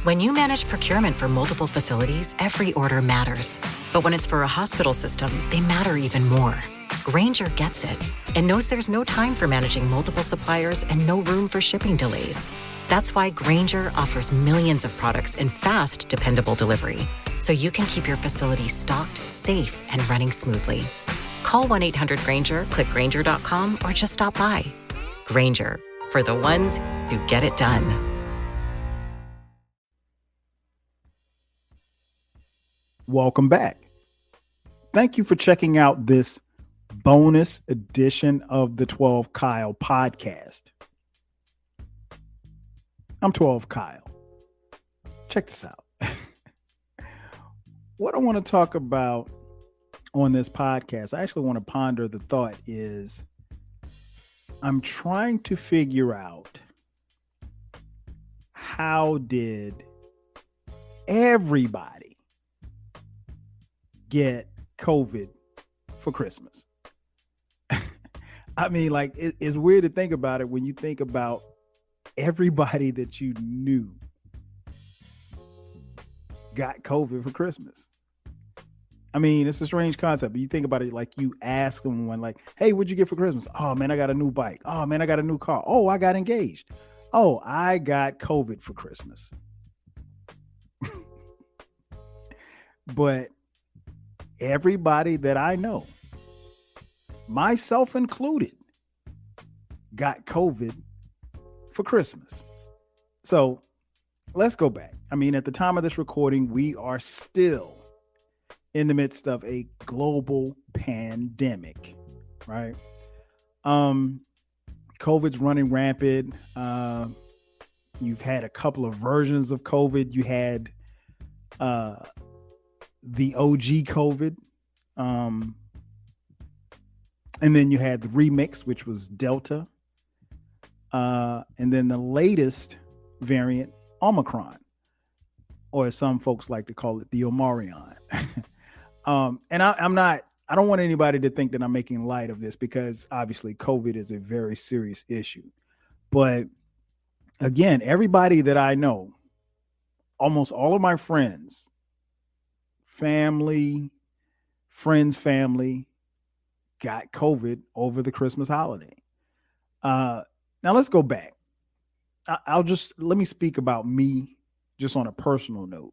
When you manage procurement for multiple facilities, every order matters. But when it's for a hospital system, they matter even more. Grainger gets it and knows there's no time for managing multiple suppliers and no room for shipping delays. That's why Grainger offers millions of products in fast, dependable delivery, so you can keep your facility stocked, safe, and running smoothly. Call 1-800-GRAINGER, click Grainger.com, or just stop by. Grainger, for the ones who get it done. Welcome back. Thank you for checking out this bonus edition of the 12 Kyle podcast. I'm 12 Kyle. Check this out. What I want to talk about on this podcast, I actually want to ponder the thought is I'm trying to figure out how did everybody get COVID for Christmas? I mean, like, it's weird to think about it when you think about everybody that you knew got COVID for Christmas. I mean, it's a strange concept, but you think about it, like you ask someone like, hey, what'd you get for Christmas? Oh man, I got a new bike. Oh man, I got a new car. Oh, I got engaged. Oh, I got COVID for Christmas. But everybody that I know, myself included, got COVID for Christmas. So let's go back. I mean, at the time of this recording, we are still in the midst of a global pandemic, right? COVID's running rampant. You've had a couple of versions of COVID. You had the OG COVID. And then you had the remix, which was Delta. And then the latest variant, Omicron, or as some folks like to call it, the Omarion. And I don't want anybody to think that I'm making light of this, because obviously COVID is a very serious issue. But again, everybody that I know, almost all of my friends, family, got COVID over the Christmas holiday. Now let's go back. Let me speak about me just on a personal note.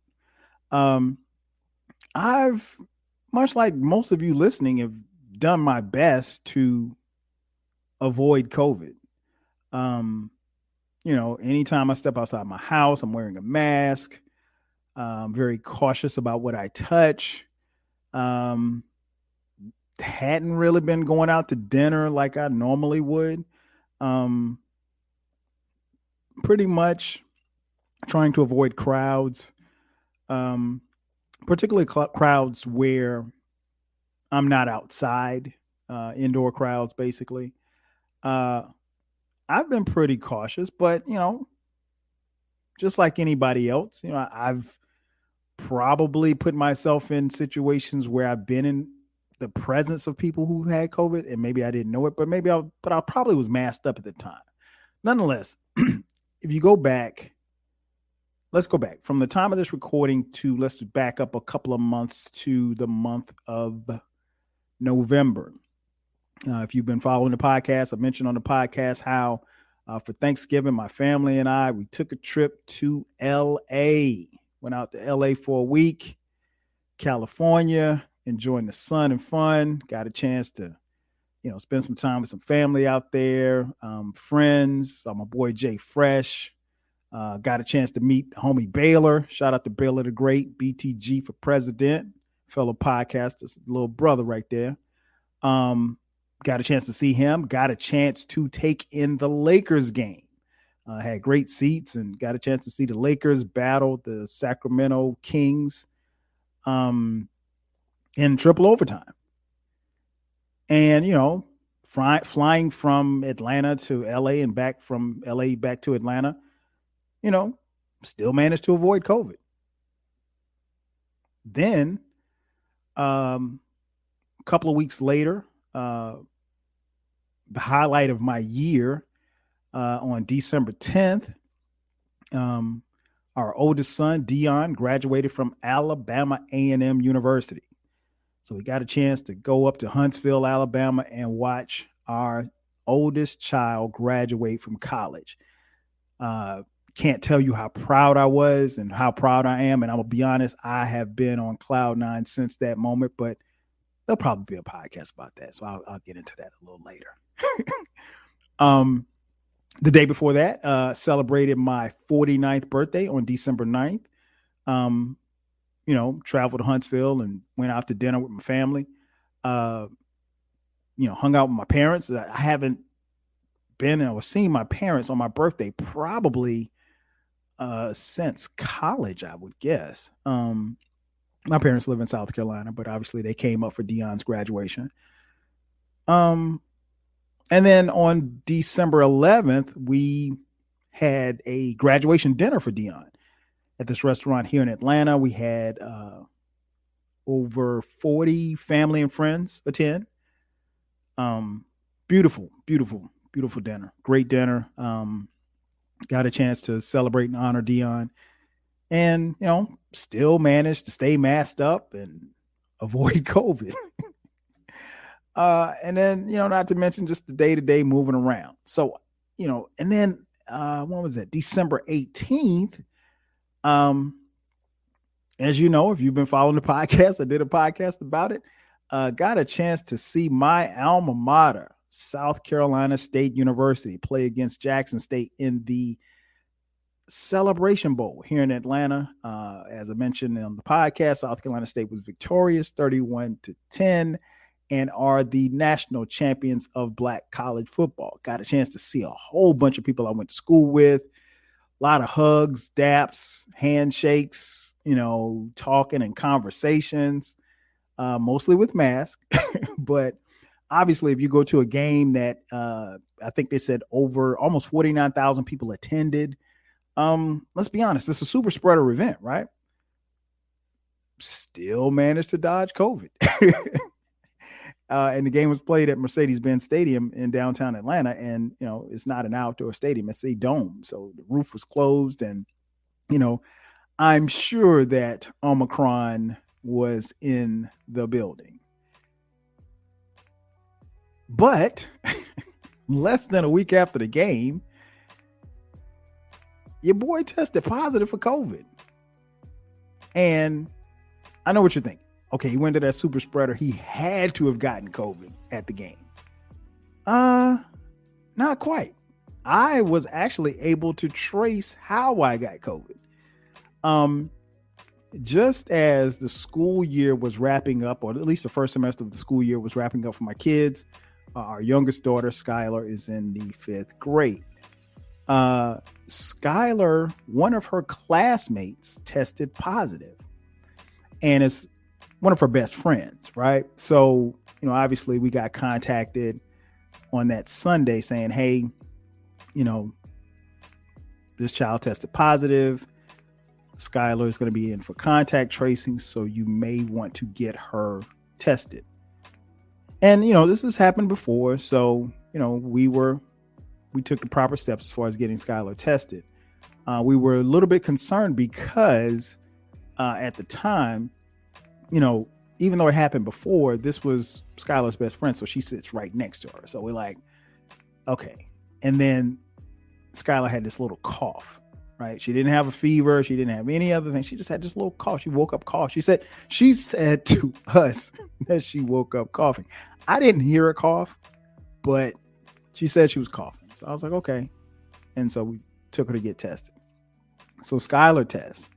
I've, much like most of you listening, have done my best to avoid COVID. Anytime I step outside my house, I'm wearing a mask. I'm very cautious about what I touch. Hadn't really been going out to dinner like I normally would. Pretty much trying to avoid crowds, particularly crowds where I'm not outside, indoor crowds, basically. I've been pretty cautious, but, just like anybody else, I've probably put myself in situations where I've been in the presence of people who had COVID, and maybe I didn't know it, but I probably was masked up at the time. Nonetheless, if you go back, let's go back from the time of this recording to, let's back up a couple of months to the month of November. If you've been following the podcast, I mentioned on the podcast how for Thanksgiving, my family and I, we took a trip to LA, went out to LA for a week, California, enjoying the sun and fun, got a chance to, spend some time with some family out there, friends. Saw my boy Jay Fresh. Got a chance to meet the homie Baylor. Shout out to Baylor the Great, BTG for president, fellow podcaster, little brother right there. Got a chance to see him. Got a chance to take in the Lakers game. Had great seats and got a chance to see the Lakers battle the Sacramento Kings in triple overtime. And, flying from Atlanta to LA and back from LA back to Atlanta, still managed to avoid COVID. Then a couple of weeks later, the highlight of my year on December 10th, Our oldest son, Dion, graduated from Alabama A&M University. So we got a chance to go up to Huntsville, Alabama, and watch our oldest child graduate from college. Can't tell you how proud I was and how proud I am. And I'm going to be honest, I have been on cloud nine since that moment, but there'll probably be a podcast about that. So I'll get into that a little later. The day before that, celebrated my 49th birthday on December 9th. Traveled to Huntsville and went out to dinner with my family. Hung out with my parents. I haven't been or seen my parents on my birthday probably since college, I would guess. My parents live in South Carolina, but obviously they came up for Dion's graduation. And then on December 11th, we had a graduation dinner for Dion at this restaurant here in Atlanta. We had over 40 family and friends attend. Beautiful dinner. Great dinner. Got a chance to celebrate and honor Dion, and still managed to stay masked up and avoid COVID. And then not to mention just the day-to-day moving around. So and then when was that? December 18th. As you know, if you've been following the podcast, I did a podcast about it. Got a chance to see my alma mater, South Carolina State University, play against Jackson State in the Celebration Bowl here in Atlanta. As I mentioned on the podcast, South Carolina State was victorious 31-10 and are the national champions of Black college football. Got a chance to see a whole bunch of people I went to school with. A lot of hugs, daps, handshakes, talking and conversations, mostly with masks. But obviously, if you go to a game that I think they said over almost 49,000 people attended, let's be honest, this is a super spreader event, right? Still managed to dodge COVID. And the game was played at Mercedes-Benz Stadium in downtown Atlanta. And, it's not an outdoor stadium. It's a dome. So the roof was closed. And, I'm sure that Omicron was in the building. But less than a week after the game, your boy tested positive for COVID. And I know what you're thinking. Okay, he went to that super spreader. He had to have gotten COVID at the game. Not quite. I was actually able to trace how I got COVID. Just as the school year was wrapping up, or at least the first semester of the school year was wrapping up for my kids, our youngest daughter, Skylar, is in the 5th grade. Skylar, one of her classmates tested positive, and it's one of her best friends, right? So, obviously we got contacted on that Sunday saying, hey, this child tested positive. Skylar is going to be in for contact tracing, so you may want to get her tested. And, this has happened before. So, we took the proper steps as far as getting Skylar tested. We were a little bit concerned because at the time, even though it happened before, this was Skylar's best friend. So she sits right next to her. So we're like, okay. And then Skylar had this little cough, right? She didn't have a fever. She didn't have any other thing. She just had this little cough. She woke up coughing. She said to us that she woke up coughing. I didn't hear her cough, but she said she was coughing. So I was like, okay. And so we took her to get tested. So Skylar tests.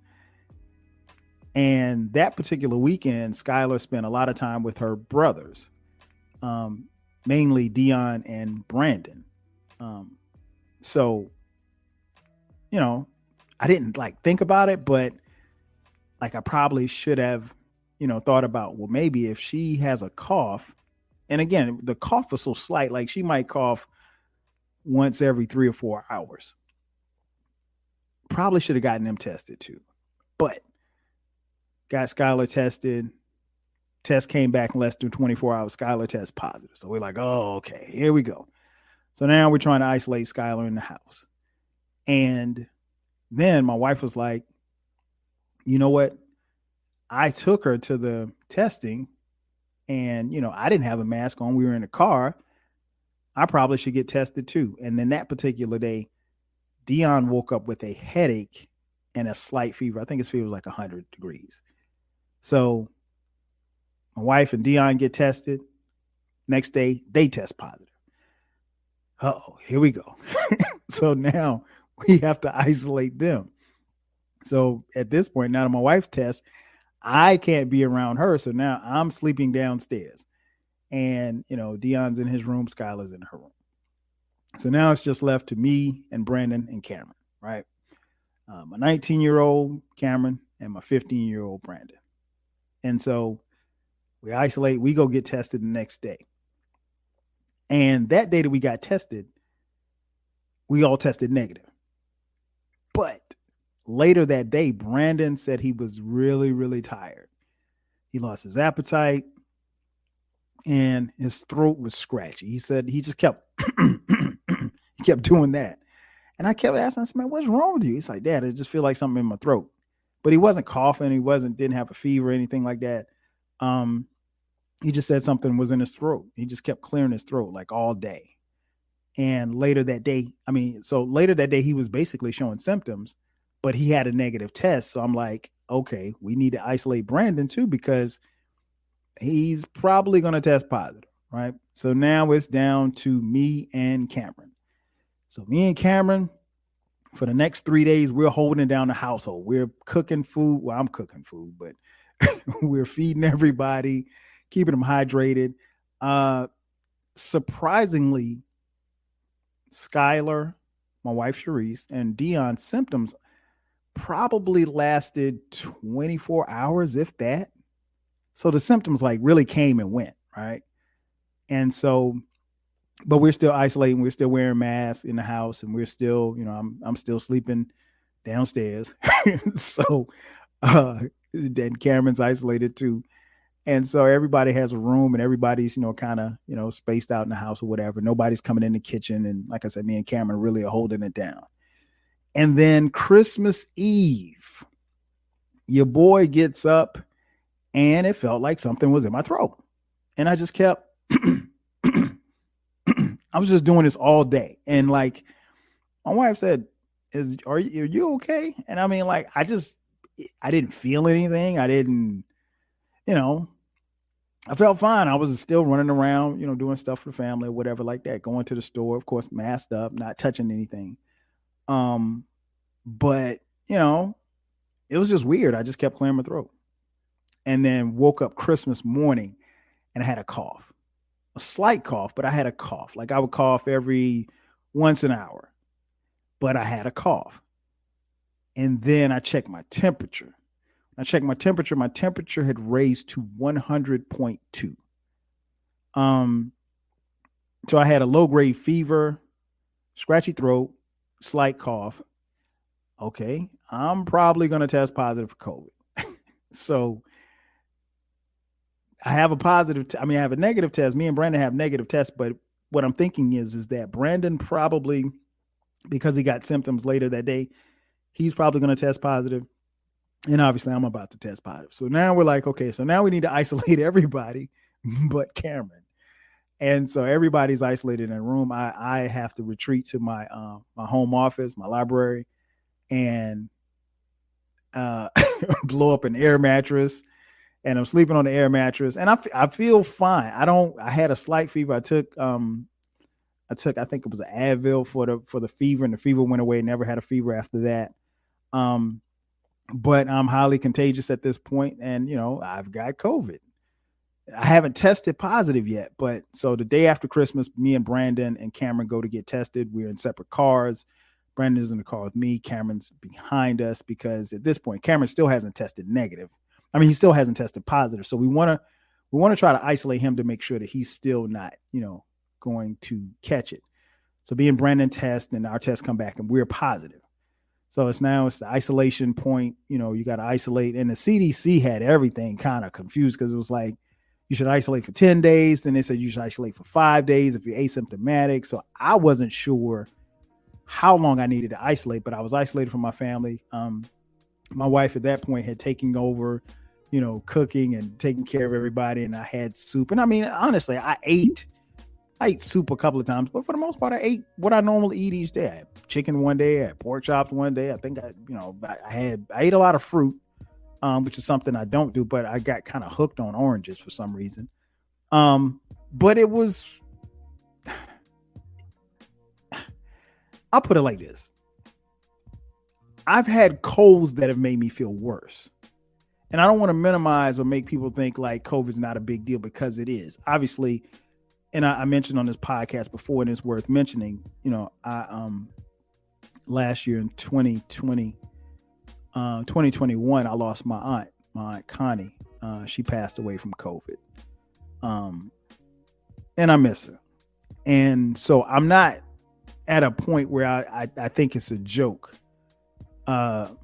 And that particular weekend, Skylar spent a lot of time with her brothers, mainly Dion and Brandon. So, I didn't think about it, but I probably should have, thought about, well, maybe if she has a cough, and again, the cough was so slight, she might cough once every 3 or 4 hours. Probably should have gotten them tested too, but got Skylar tested. Test came back in less than 24 hours. Skylar test positive. So we're like, oh, okay, here we go. So now we're trying to isolate Skylar in the house. And Then my wife was like, you know what? I took her to the testing and, I didn't have a mask on. We were in the car. I probably should get tested too. And then that particular day, Dion woke up with a headache and a slight fever. I think his fever was like 100 degrees. So my wife and Dion get tested. Next day, they test positive. Oh, here we go. So now we have to isolate them. So at this point, now that my wife's test, I can't be around her. So now I'm sleeping downstairs. And, Dion's in his room, Skylar's in her room. So now it's just left to me and Brandon and Cameron, right? My 19-year-old Cameron and my 15-year-old Brandon. And so we isolate, we go get tested the next day. And that day that we got tested, we all tested negative. But later that day, Brandon said he was really, really tired. He lost his appetite and his throat was scratchy. He said he just kept he kept doing that. And I kept asking, I said, man, what's wrong with you? He's like, Dad, I just feel like something in my throat. But he wasn't coughing. He didn't have a fever or anything like that. He just said something was in his throat. He just kept clearing his throat like all day. And later that day, he was basically showing symptoms, but he had a negative test. So I'm like, okay, we need to isolate Brandon too, because he's probably going to test positive, right? So now it's down to me and Cameron. So me and Cameron, for the next 3 days, we're holding down the household. We're cooking food. Well, I'm cooking food, but we're feeding everybody, keeping them hydrated. Surprisingly, Skylar, my wife Sharice, and Dion's symptoms probably lasted 24 hours, if that. So the symptoms like really came and went, right? And so, but we're still isolating. We're still wearing masks in the house, and we're still, I'm still sleeping downstairs. So then Cameron's isolated too. And so everybody has a room and everybody's, kind of, spaced out in the house or whatever. Nobody's coming in the kitchen. And like I said, me and Cameron really are holding it down. And then Christmas Eve, your boy gets up and it felt like something was in my throat. And I just kept, I was just doing this all day. And like my wife said, are you okay? And I mean, like, I didn't feel anything. I didn't, I felt fine. I was still running around, doing stuff for the family or whatever like that, going to the store, of course, masked up, not touching anything. But, it was just weird. I just kept clearing my throat. And then woke up Christmas morning and I had a cough, a slight cough, but I had a cough. Like I would cough every once an hour, but I had a cough. And then I checked my temperature. My temperature had raised to 100.2. So I had a low grade fever, scratchy throat, slight cough. Okay, I'm probably going to test positive for COVID. So I have a positive, I have a negative test. Me and Brandon have negative tests, but what I'm thinking is that Brandon probably, because he got symptoms later that day, he's probably going to test positive. And obviously I'm about to test positive. So now we're like, okay, so now we need to isolate everybody but Cameron. And so everybody's isolated in a room. I have to retreat to my my home office, my library, and blow up an air mattress. And I'm sleeping on the air mattress. And I feel fine. I had a slight fever. I think it was an Advil for the fever, and the fever went away. Never had a fever after that. But I'm highly contagious at this point, and I've got COVID. I haven't tested positive yet, but so the day after Christmas, me and Brandon and Cameron go to get tested. We're in separate cars. Brandon's in the car with me. Cameron's behind us because at this point, Cameron still hasn't tested negative. He still hasn't tested positive. So we want to try to isolate him to make sure that he's still not, going to catch it. So me and Brandon test, and our tests come back and we're positive. So it's the isolation point, you got to isolate. And the CDC had everything kind of confused because it was like, you should isolate for 10 days. Then they said you should isolate for 5 days if you're asymptomatic. So I wasn't sure how long I needed to isolate, but I was isolated from my family. My wife at that point had taken over, cooking and taking care of everybody. And I had soup. And I mean, honestly, I ate soup a couple of times, but for the most part, I ate what I normally eat each day. I had chicken one day, I had pork chops one day. I think I ate a lot of fruit, which is something I don't do, but I got kind of hooked on oranges for some reason. But it was, I'll put it like this. I've had colds that have made me feel worse. And I don't want to minimize or make people think like COVID's not a big deal, because it is. Obviously, and I mentioned on this podcast before, and it's worth mentioning, I last year in 2021, I lost my aunt Connie. She passed away from COVID. And I miss her. And so I'm not at a point where I think it's a joke. I'm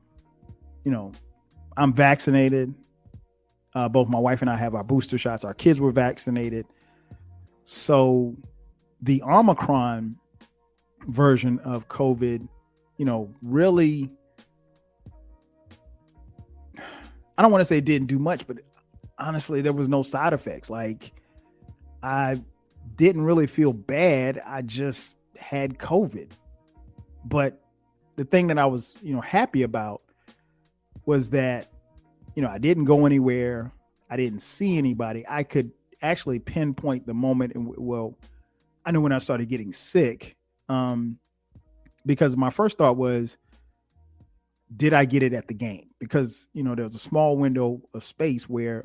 vaccinated. Both my wife and I have our booster shots. Our kids were vaccinated. So the Omicron version of COVID, really, I don't want to say it didn't do much, but honestly, there was no side effects. Like, I didn't really feel bad. I just had COVID. But the thing that I was, happy about was that, I didn't go anywhere. I didn't see anybody. I could actually pinpoint the moment. And I knew when I started getting sick, because my first thought was, did I get it at the game? Because, there was a small window of space where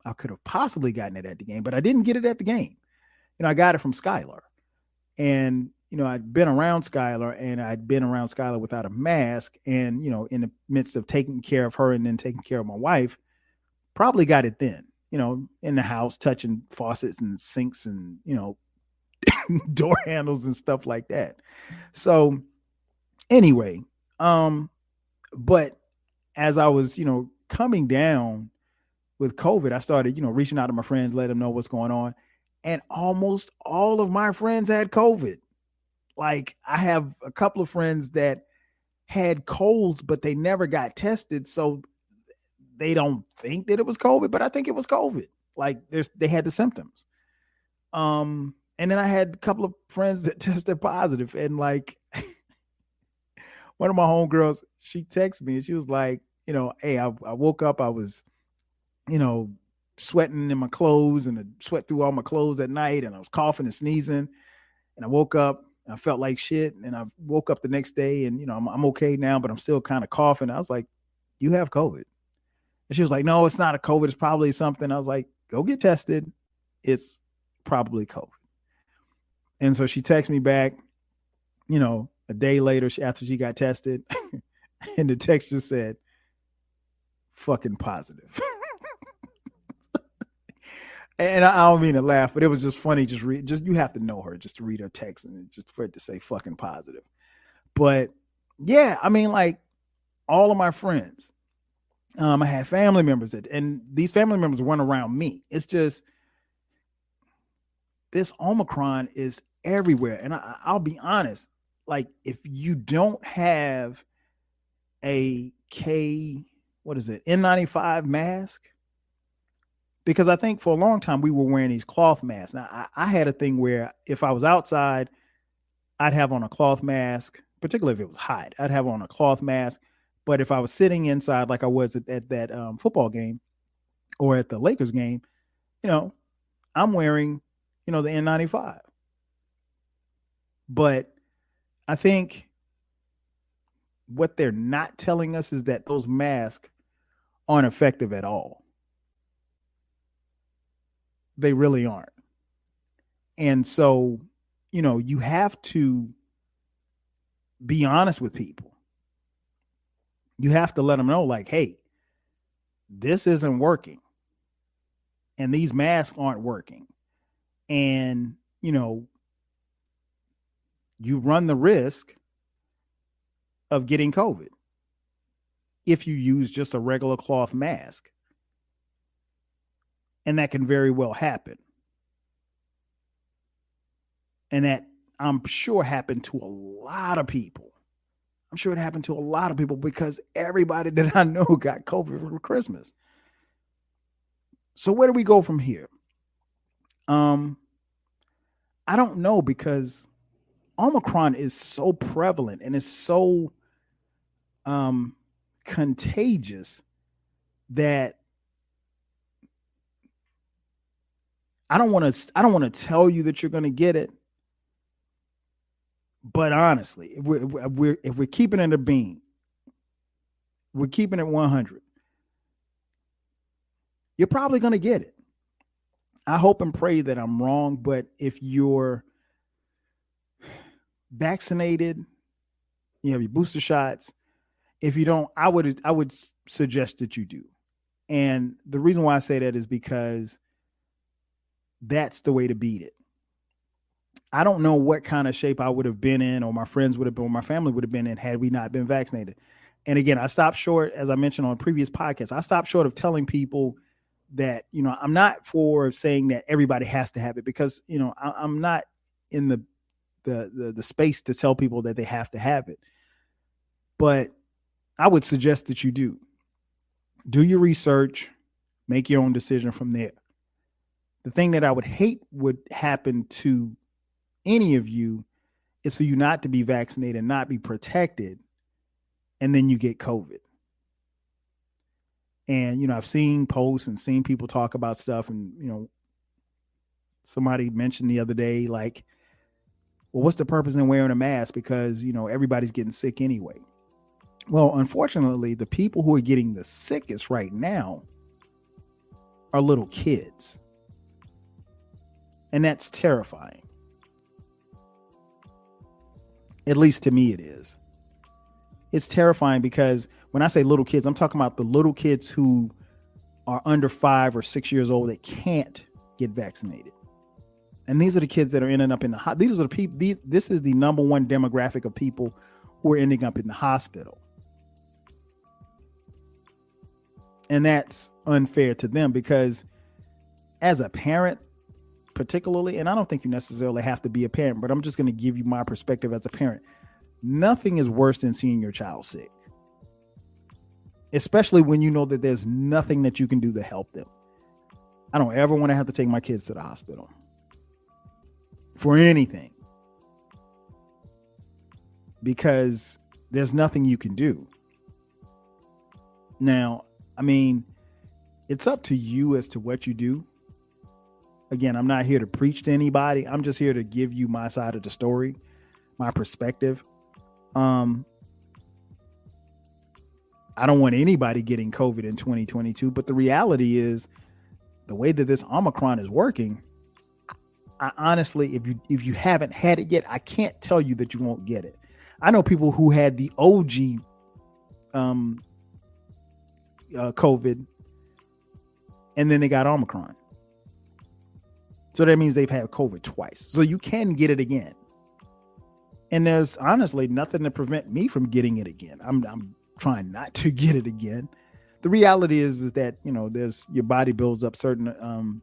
I could have possibly gotten it at the game, but I didn't get it at the game. I got it from Skylar. And, I'd been around Skylar, and I'd been around Skylar without a mask. And, in the midst of taking care of her and then taking care of my wife, probably got it then, in the house, touching faucets and sinks and, door handles and stuff like that. So anyway, but as I was, coming down with COVID, I started, reaching out to my friends, let them know what's going on. And almost all of my friends had COVID. Like, I have a couple of friends that had colds, but they never got tested. So they don't think that it was COVID, but I think it was COVID. Like, they had the symptoms. And then I had a couple of friends that tested positive, and like one of my homegirls, she texted me and she was like, hey, I woke up, I was, sweating in my clothes, and I sweat through all my clothes at night, and I was coughing and sneezing, and I woke up, and I felt like shit, and I woke up the next day, and I'm okay now, but I'm still kind of coughing. I was like, you have COVID? And she was like, no, it's not a COVID, it's probably something. I was like, go get tested, it's probably COVID. And so she texted me back, a day later after she got tested, and the text just said, fucking positive. And I don't mean to laugh, but it was just funny. Just you have to know her just to read her text and just for it to say fucking positive. But yeah, I mean, like, all of my friends, I had family members and these family members weren't around me. It's just, this Omicron is everywhere. And I'll be honest, like, if you don't have a N95 mask, because I think for a long time we were wearing these cloth masks. Now, I had a thing where if I was outside, I'd have on a cloth mask, particularly if it was hot. I'd have on a cloth mask. But if I was sitting inside, like I was at that football game or at the Lakers game, I'm wearing, the N95. But I think what they're not telling us is that those masks aren't effective at all. They really aren't. And so, you have to be honest with people. You have to let them know, like, hey, this isn't working. And these masks aren't working. And, you run the risk of getting COVID if you use just a regular cloth mask. And that can very well happen. And that I'm sure happened to a lot of people. I'm sure it happened to a lot of people because everybody that I know got COVID for Christmas. So where do we go from here? I don't know, because Omicron is so prevalent and it's so contagious that I don't want to tell you that you're going to get it. But honestly, if we're keeping it a bean, we're keeping it 100. You're probably going to get it. I hope and pray that I'm wrong, but if you're vaccinated, you have your booster shots. If you don't, I would suggest that you do. And the reason why I say that is because that's the way to beat it. I don't know what kind of shape I would have been in, or my friends would have been, or my family would have been in, had we not been vaccinated. And again, I stopped short, as I mentioned on a previous podcast, I stopped short of telling people that, I'm not for saying that everybody has to have it, because, I'm not in the space to tell people that they have to have it. But I would suggest that you do your research, make your own decision from there. The thing that I would hate would happen to any of you is for you not to be vaccinated and not be protected, and then you get COVID. And, I've seen posts and seen people talk about stuff, and, somebody mentioned the other day, like, well, what's the purpose in wearing a mask? Because, everybody's getting sick anyway. Well, unfortunately, the people who are getting the sickest right now are little kids. And that's terrifying. At least to me, it is. It's terrifying because when I say little kids, I'm talking about the little kids who are under 5 or 6 years old that can't get vaccinated. And these are the kids that are ending up in the these are the people. This is the number one demographic of people who are ending up in the hospital. And that's unfair to them, because as a parent, particularly, and I don't think you necessarily have to be a parent, but I'm just going to give you my perspective as a parent. Nothing is worse than seeing your child sick, especially when you know that there's nothing that you can do to help them. I don't ever want to have to take my kids to the hospital for anything, because there's nothing you can do. Now, I mean, it's up to you as to what you do. Again, I'm not here to preach to anybody. I'm just here to give you my side of the story, my perspective. I don't want anybody getting COVID in 2022, but the reality is the way that this Omicron is working, I honestly, if you haven't had it yet, I can't tell you that you won't get it. I know people who had the OG COVID, and then they got Omicron. So that means they've had COVID twice. So you can get it again. And there's honestly nothing to prevent me from getting it again. I'm trying not to get it again. The reality is that, there's your body builds up certain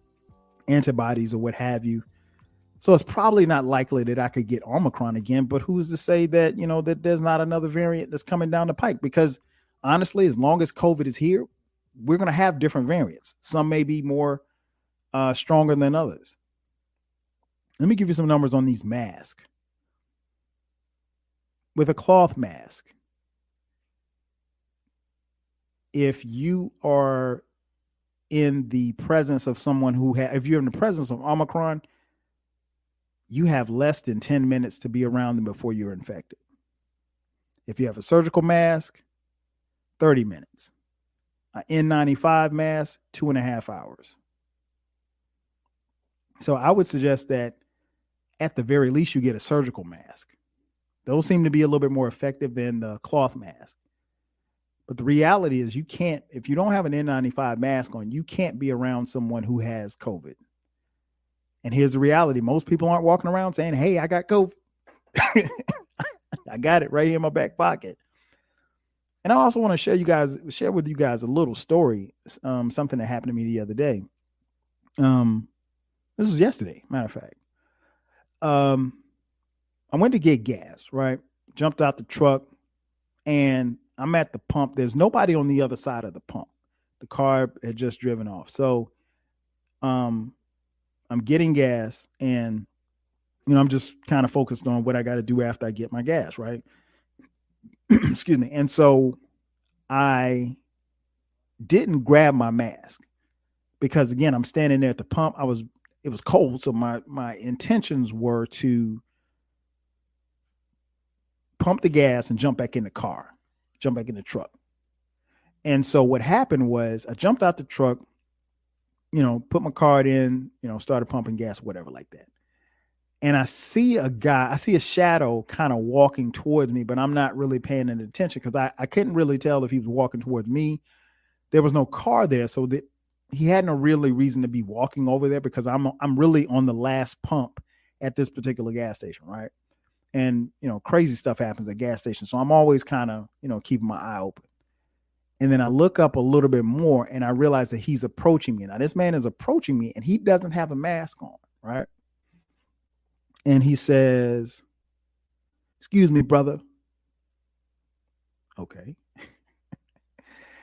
antibodies or what have you. So it's probably not likely that I could get Omicron again, but who's to say that, that there's not another variant that's coming down the pike? Because honestly, as long as COVID is here, we're going to have different variants. Some may be more stronger than others. Let me give you some numbers on these masks. With a cloth mask, if you are in the presence of someone if you're in the presence of Omicron, you have less than 10 minutes to be around them before you're infected. If you have a surgical mask, 30 minutes. An N95 mask, 2.5 hours. So I would suggest that at the very least, you get a surgical mask. Those seem to be a little bit more effective than the cloth mask. But the reality is if you don't have an N95 mask on, you can't be around someone who has COVID. And here's the reality. Most people aren't walking around saying, hey, I got COVID. I got it right here in my back pocket. And I also want to share with you guys a little story, something that happened to me the other day. This was yesterday, matter of fact. I went to get gas, right? Jumped out the truck and I'm at the pump. There's nobody on the other side of the pump. The car had just driven off. So um, I'm getting gas and, I'm just kind of focused on what I got to do after I get my gas, right? Excuse me. And so I didn't grab my mask because, again, I'm standing there at the pump. It was cold. So my intentions were to pump the gas and jump back in the car, jump back in the truck. And so what happened was I jumped out the truck, put my card in, started pumping gas, whatever like that. And I see a shadow kind of walking towards me, but I'm not really paying any attention because I couldn't really tell if he was walking towards me. There was no car there, so that he had no really reason to be walking over there because I'm really on the last pump at this particular gas station, right? And crazy stuff happens at gas stations, so I'm always kind of keeping my eye open. And then I look up a little bit more and I realize that he's approaching me. Now this man is approaching me and he doesn't have a mask on, right? And he says, "Excuse me, brother." Okay.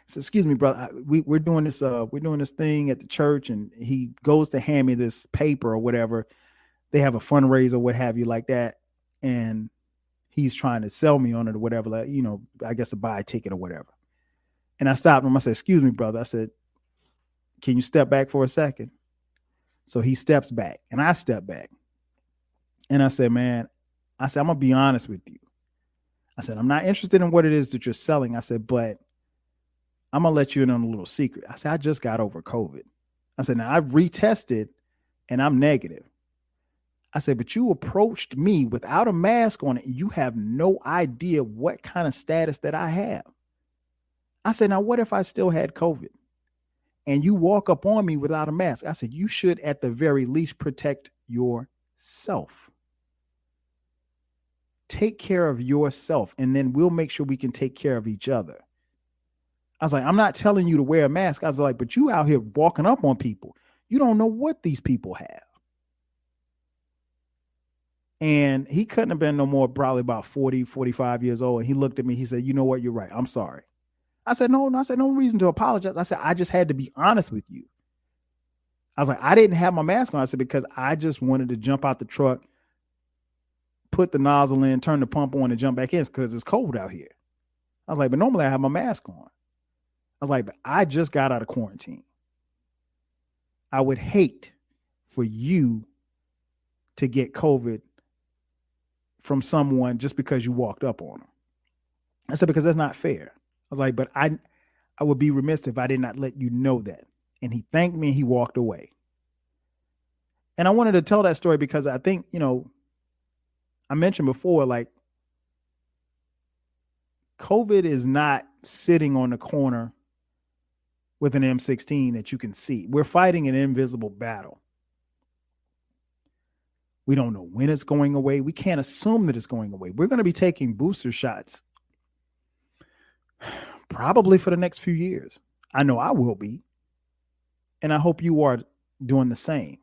So, "Excuse me, brother. We're doing this thing at the church," and he goes to hand me this paper or whatever. They have a fundraiser, what have you, like that, and he's trying to sell me on it or whatever, like, I guess to buy a ticket or whatever. And I stopped him. I said, "Excuse me, brother." I said, "Can you step back for a second?" So he steps back, and I step back, and I said, "Man," I said, "I'm gonna be honest with you." I said, "I'm not interested in what it is that you're selling." I said, "But I'm going to let you in on a little secret." I said, "I just got over COVID." I said, "Now I've retested and I'm negative." I said, "But you approached me without a mask on it. And you have no idea what kind of status that I have." I said, "Now what if I still had COVID and you walk up on me without a mask?" I said, "You should at the very least protect yourself. Take care of yourself, and then we'll make sure we can take care of each other." I was like, "I'm not telling you to wear a mask." I was like, "But you out here walking up on people. You don't know what these people have." And he couldn't have been no more, probably about 40, 45 years old. And he looked at me. He said, "You know what? You're right. I'm sorry." I said, "No." I said, "No reason to apologize." I said, "I just had to be honest with you." I was like, "I didn't have my mask on." I said, "Because I just wanted to jump out the truck, put the nozzle in, turn the pump on and jump back in because it's cold out here." I was like, "But normally I have my mask on." I was like, "But I just got out of quarantine. I would hate for you to get COVID from someone just because you walked up on them." I said, "Because that's not fair." I was like, "But I would be remiss if I did not let you know that." And he thanked me and he walked away. And I wanted to tell that story because I think, I mentioned before, like, COVID is not sitting on the corner with an M16 that you can see. We're fighting an invisible battle. We don't know when it's going away. We can't assume that it's going away. We're going to be taking booster shots probably for the next few years. I know I will be. And I hope you are doing the same.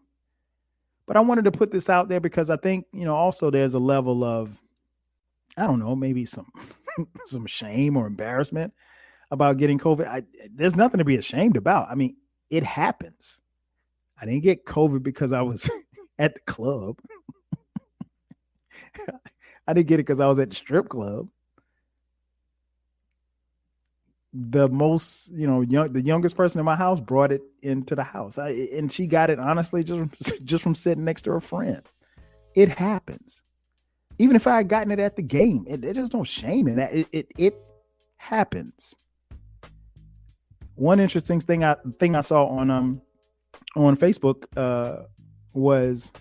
But I wanted to put this out there because I think, also there's a level of, I don't know, maybe some some shame or embarrassment about getting COVID. There's nothing to be ashamed about. I mean, it happens. I didn't get COVID because I was at the club. I didn't get it because I was at the strip club. The most, the youngest person in my house brought it into the house. And she got it, honestly, just from sitting next to her friend. It happens. Even if I had gotten it at the game, there's no shame in that. It happens. One interesting thing I saw on Facebook was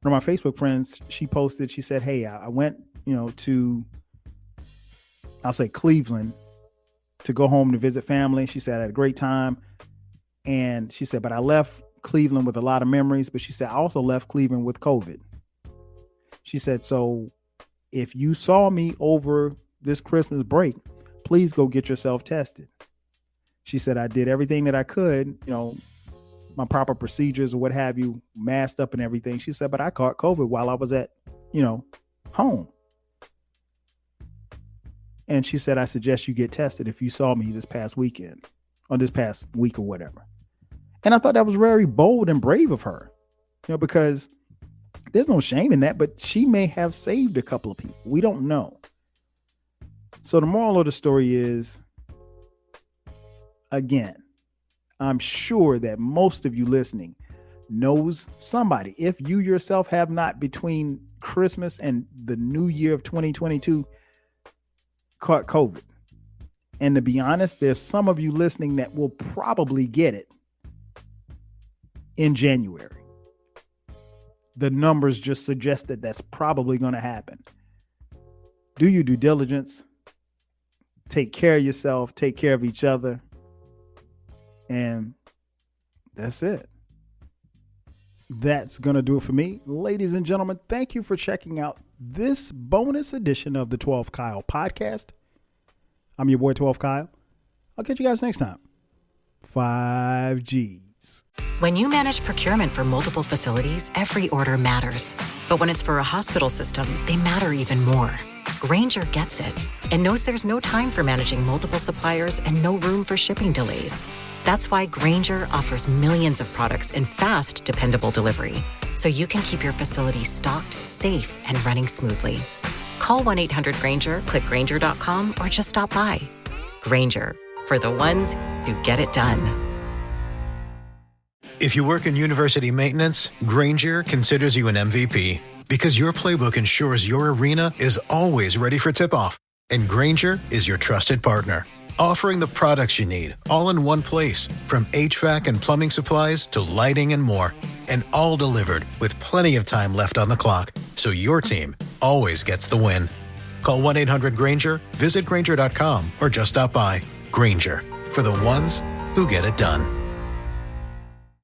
one of my Facebook friends. She posted, she said, "Hey, I went, to, I'll say Cleveland, to go home to visit family." She said, "I had a great time." And she said, "But I left Cleveland with a lot of memories." But she said, "I also left Cleveland with COVID." She said, "So if you saw me over this Christmas break, please go get yourself tested." She said, "I did everything that I could, my proper procedures or what have you, masked up and everything." She said, "But I caught COVID while I was at, home. And she said, I suggest you get tested if you saw me this past weekend or this past week or whatever. And I thought that was very bold and brave of her, because there's no shame in that, but she may have saved a couple of people. We don't know. So the moral of the story is, again, I'm sure that most of you listening knows somebody. If you yourself have not, between Christmas and the new year of 2022, caught COVID. And to be honest, there's some of you listening that will probably get it in January. The numbers just suggest that that's probably going to happen. Do your due diligence. Take care of yourself. Take care of each other. And that's it. That's going to do it for me. Ladies and gentlemen, thank you for checking out this bonus edition of the 12 Kyle podcast. I'm your boy 12 Kyle. I'll catch you guys next time. 5Gs. When you manage procurement for multiple facilities, every order matters. But when it's for a hospital system, they matter even more. Grainger gets it and knows there's no time for managing multiple suppliers and no room for shipping delays. That's why Grainger offers millions of products in fast, dependable delivery, so you can keep your facility stocked, safe, and running smoothly. Call 1-800-GRAINGER, click Grainger.com, or just stop by. Grainger, for the ones who get it done. If you work in university maintenance, Grainger considers you an MVP because your playbook ensures your arena is always ready for tip-off. And Grainger is your trusted partner, offering the products you need all in one place, from HVAC and plumbing supplies to lighting and more. And all delivered with plenty of time left on the clock, so your team always gets the win. Call 1-800-GRAINGER, visit Grainger.com, or just stop by. Grainger, for the ones who get it done.